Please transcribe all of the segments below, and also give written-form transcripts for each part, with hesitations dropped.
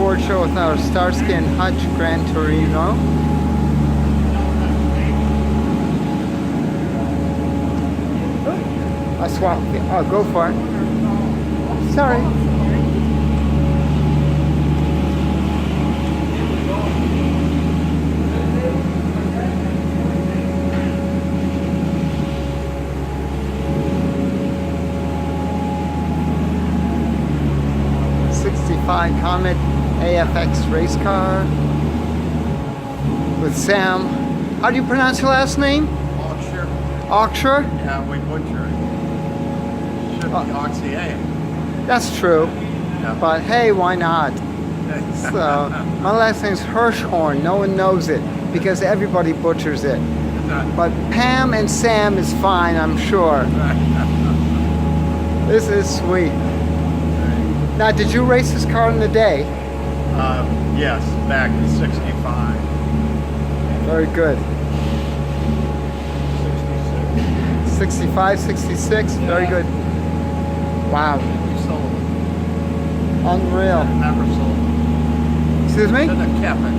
Ford show with our Starsky and Hutch Gran Torino. I swap. Oh, go for it. Sorry. Comet AFX race car with Sam. How do you pronounce your last name? Oxshire. Oxshire? Yeah, we butcher it. Should be Oxy. That's true. Yeah. But hey, why not? So, my last name is Hirschhorn. No one knows it because everybody butchers it. But Pam and Sam is fine, I'm sure. This is sweet. Now, did you race this car in the day? Yes, back in 65. Very good. 66. 65, 66, yeah. Very good. Wow. We sold it. Unreal. Never sold it. Excuse me? Should have kept it.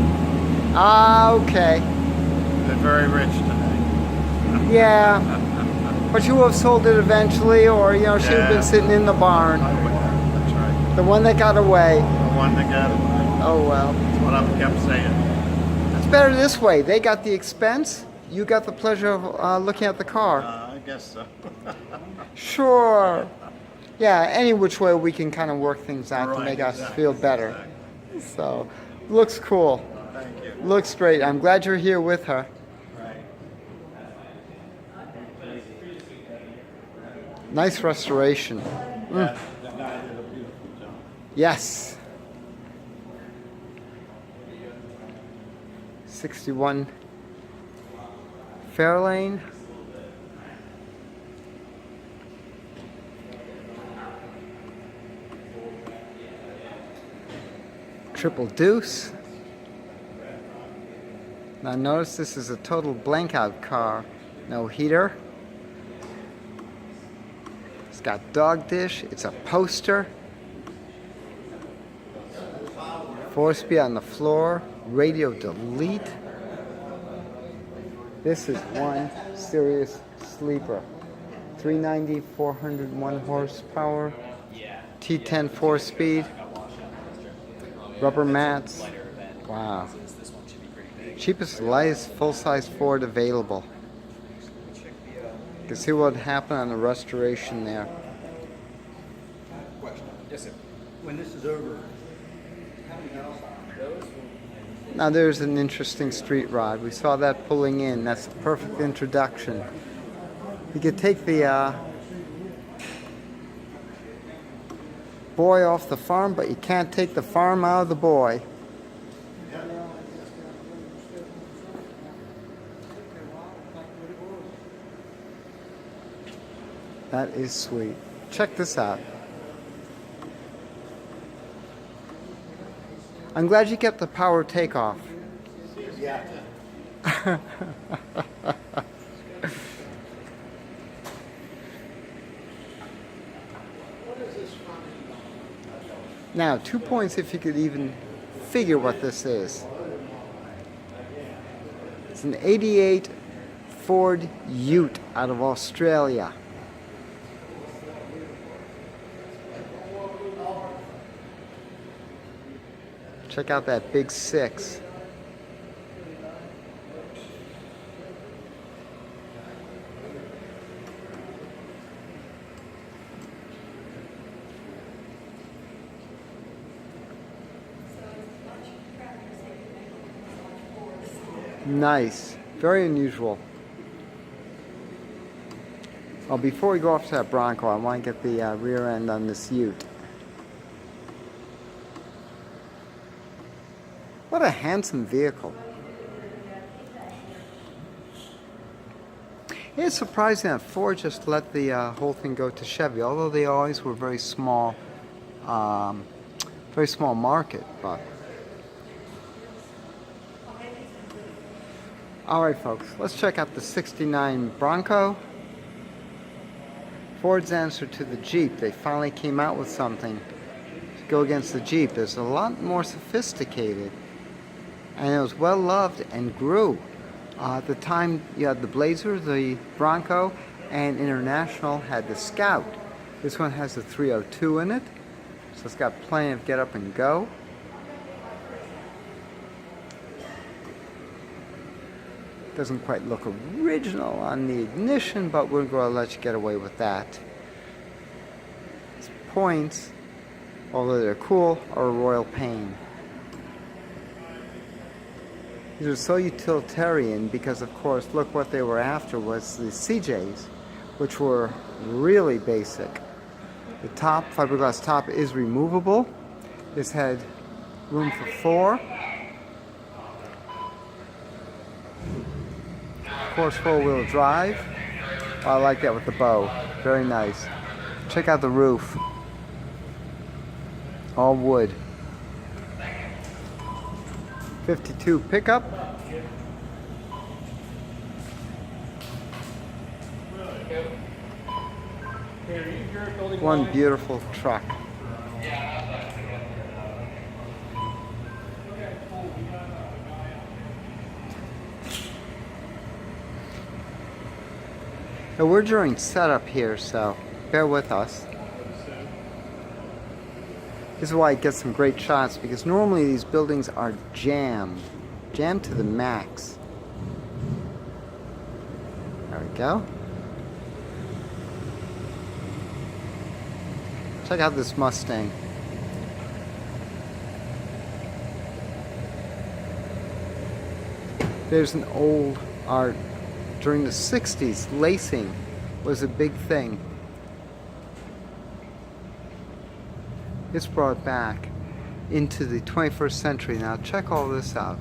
Ah, okay. They're very rich today. Yeah. But you would have sold it eventually, or, you know, she would have been sitting in the barn. That's right. The one that got away. The one that got away. Oh, well. That's what I've kept saying. It's better this way. They got the expense. You got the pleasure of looking at the car. I guess so. Sure. Yeah, any which way we can kind of work things out to make us feel better. Exactly. So, looks cool. Thank you. Looks great. I'm glad you're here with her. Right. Nice restoration. Yeah, the guy did a beautiful job. Yes. 61 Fairlane. Triple deuce. Now notice this is a total blank out car. No heater. It's got dog dish. It's a poster. 4-speed on the floor. Radio delete. This is one serious sleeper. 390, 401 horsepower. T10 4-speed. Rubber mats. Wow. Cheapest, lightest full-size Ford available. You can see what happened on the restoration there. Question. Yes, sir. When this is over, how many miles those? Now there's an interesting street rod. We saw that pulling in. That's a perfect introduction. You could take the boy off the farm, but you can't take the farm out of the boy. That is sweet. Check this out. I'm glad you kept the power takeoff. Yeah. Now, 2 points if you could even figure what this is. It's an 88 Ford Ute out of Australia. Check out that big 6. Nice. Very unusual. Well, before we go off to that Bronco, I want to get the rear end on this Ute. What a handsome vehicle. It's surprising that Ford just let the whole thing go to Chevy, although they always were very small market. But all right, folks, let's check out the '69 Bronco. Ford's answer to the Jeep. They finally came out with something. go against the Jeep. It's a lot more sophisticated, and it was well loved and grew. At the time, you had the Blazer, the Bronco, and International had the Scout. This one has the 302 in it, so it's got plenty of get up and go. Doesn't quite look original on the ignition, but we're going to let you get away with that. Its points, although they're cool, are a royal pain. These are so utilitarian because, of course, look what they were after was the CJs, which were really basic. The top, fiberglass top, is removable. This had room for 4. Of course, 4-wheel drive. Oh, I like that with the bow. Very nice. Check out the roof. All wood. 52 pickup. One beautiful truck. Now we're during setup here, so bear with us. This is why it gets some great shots, because normally these buildings are jammed to the max. There we go. Check out this Mustang. There's an old art. During the 60s, lacing was a big thing. It's brought back into the 21st century. Now check all this out.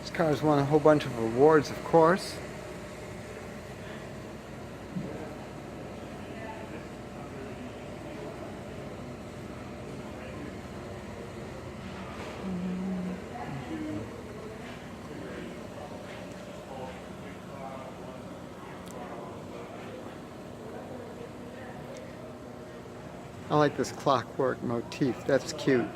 This car's won a whole bunch of awards, of course. I like this clockwork motif. That's cute.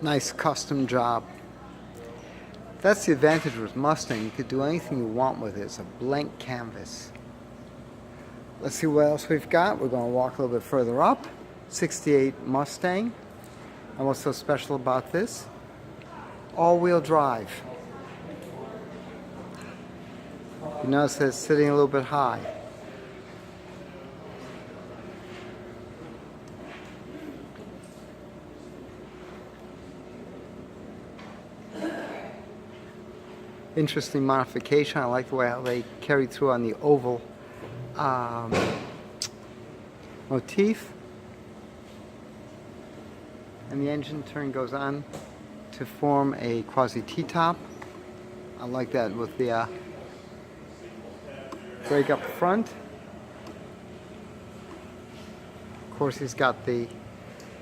Nice custom job. That's the advantage with Mustang. You could do anything you want with it. It's a blank canvas. Let's see what else we've got. We're going to walk a little bit further up. 68 Mustang. And what's so special about this? All-wheel drive. You notice it's sitting a little bit high. Interesting modification. I like the way how they carried through on the oval motif. And the engine turn goes on to form a quasi T-top. I like that with the brake up front. Of course, he's got the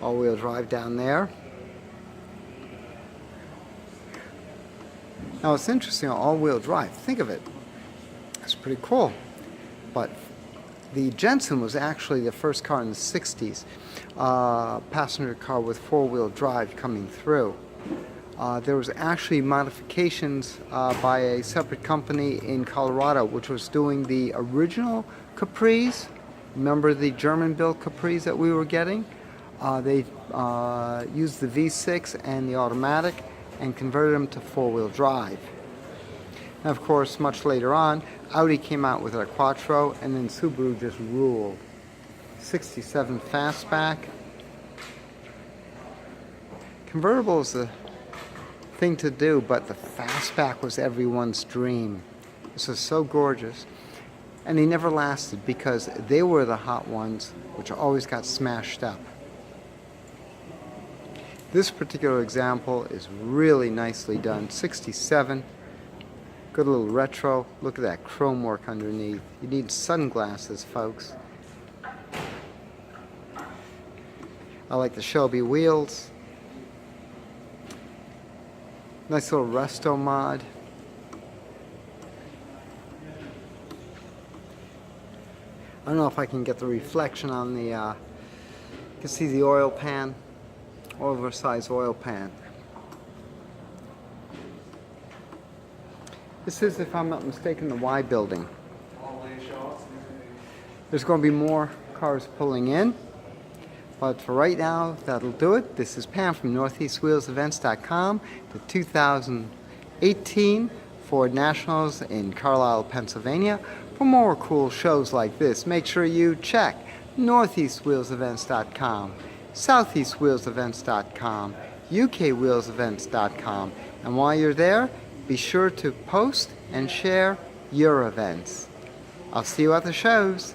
all-wheel drive down there. Now it's interesting, all-wheel drive. Think of it. That's pretty cool. But the Jensen was actually the first car in the 60s. Passenger car with four-wheel drive coming through. There was actually modifications by a separate company in Colorado which was doing the original Capris. Remember the German-built Capris that we were getting? They used the V6 and the automatic and converted them to four-wheel drive. And of course, much later on, Audi came out with their Quattro, and then Subaru just ruled. 67 Fastback. Convertible is the thing to do, but the Fastback was everyone's dream. This is so gorgeous. And they never lasted because they were the hot ones, which always got smashed up. This particular example is really nicely done. 67. Good little retro. Look at that chrome work underneath. You need sunglasses, folks. I like the Shelby wheels. Nice little resto mod. I don't know if I can get the reflection on the, you can see the oil pan, oversized oil pan. This is, if I'm not mistaken, the Y building. There's going to be more cars pulling in, but for right now, that'll do it. This is Pam from NortheastWheelsEvents.com, the 2018 Ford Nationals in Carlisle, Pennsylvania. For more cool shows like this, make sure you check NortheastWheelsEvents.com, SoutheastWheelsEvents.com, UKWheelsEvents.com, and while you're there, be sure to post and share your events. I'll see you at the shows.